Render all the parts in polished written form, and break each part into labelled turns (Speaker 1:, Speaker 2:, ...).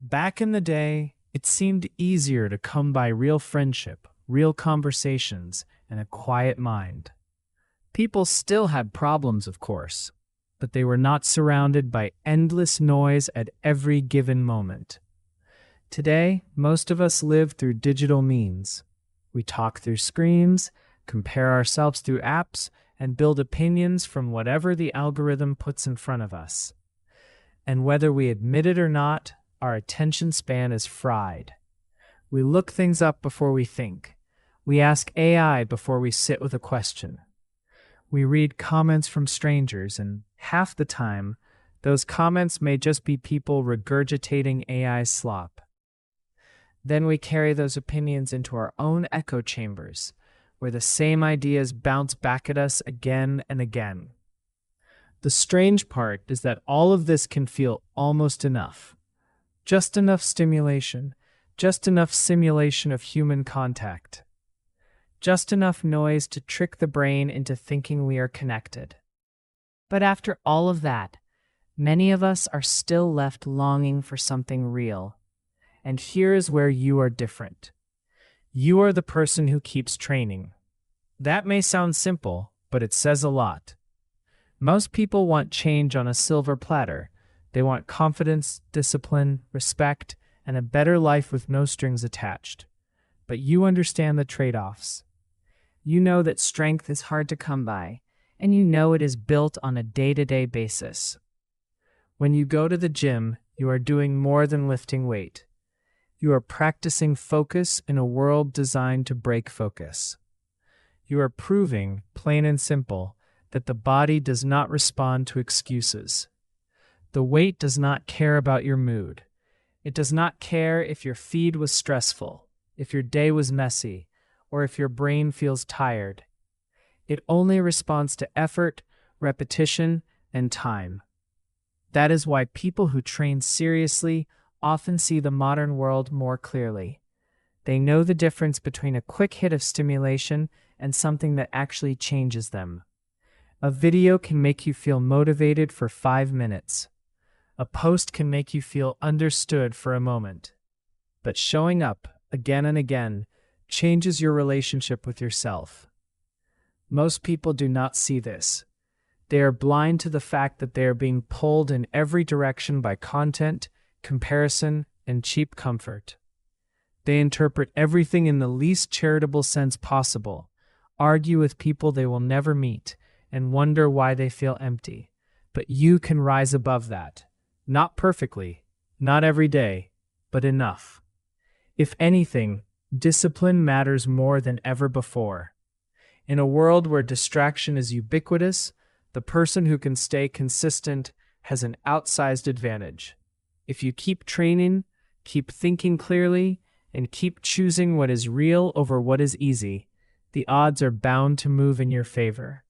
Speaker 1: Back in the day, it seemed easier to come by real friendship, real conversations, and a quiet mind. People still had problems, of course, but they were not surrounded by endless noise at every given moment. Today, most of us live through digital means. We talk through screens, compare ourselves through apps, and build opinions from whatever the algorithm puts in front of us. And whether we admit it or not, our attention span is fried. We look things up before we think. We ask AI before we sit with a question. We read comments from strangers, and half the time, those comments may just be people regurgitating AI's slop. Then we carry those opinions into our own echo chambers, where the same ideas bounce back at us again and again. The strange part is that all of this can feel almost enough. Just enough stimulation, just enough simulation of human contact. Just enough noise to trick the brain into thinking we are connected.
Speaker 2: But after all of that, many of us are still left longing for something real.
Speaker 1: And here is where you are different. You are the person who keeps training. That may sound simple, but it says a lot. Most people want change on a silver platter. They want confidence, discipline, respect, and a better life with no strings attached. But you understand the trade-offs.
Speaker 2: You know that strength is hard to come by, and you know it is built on a day-to-day basis.
Speaker 1: When you go to the gym, you are doing more than lifting weight. You are practicing focus in a world designed to break focus. You are proving, plain and simple, that the body does not respond to excuses. The weight does not care about your mood. It does not care if your feed was stressful, if your day was messy, or if your brain feels tired. It only responds to effort, repetition, and time. That is why people who train seriously often see the modern world more clearly. They know the difference between a quick hit of stimulation and something that actually changes them. A video can make you feel motivated for 5 minutes. A post can make you feel understood for a moment. But showing up, again and again, changes your relationship with yourself. Most people do not see this. They are blind to the fact that they are being pulled in every direction by content, comparison, and cheap comfort. They interpret everything in the least charitable sense possible, argue with people they will never meet, and wonder why they feel empty. But you can rise above that. Not perfectly, not every day, but enough. If anything, discipline matters more than ever before. In a world where distraction is ubiquitous, the person who can stay consistent has an outsized advantage. If you keep training, keep thinking clearly, and keep choosing what is real over what is easy, the odds are bound to move in your favor.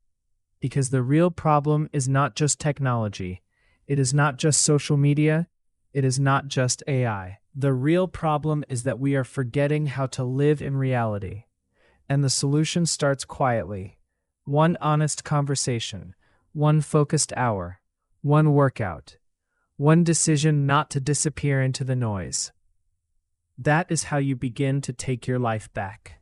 Speaker 1: Because the real problem is not just technology. It is not just social media. It is not just AI. The real problem is that we are forgetting how to live in reality. And the solution starts quietly. One honest conversation, one focused hour, one workout, one decision not to disappear into the noise. That is how you begin to take your life back.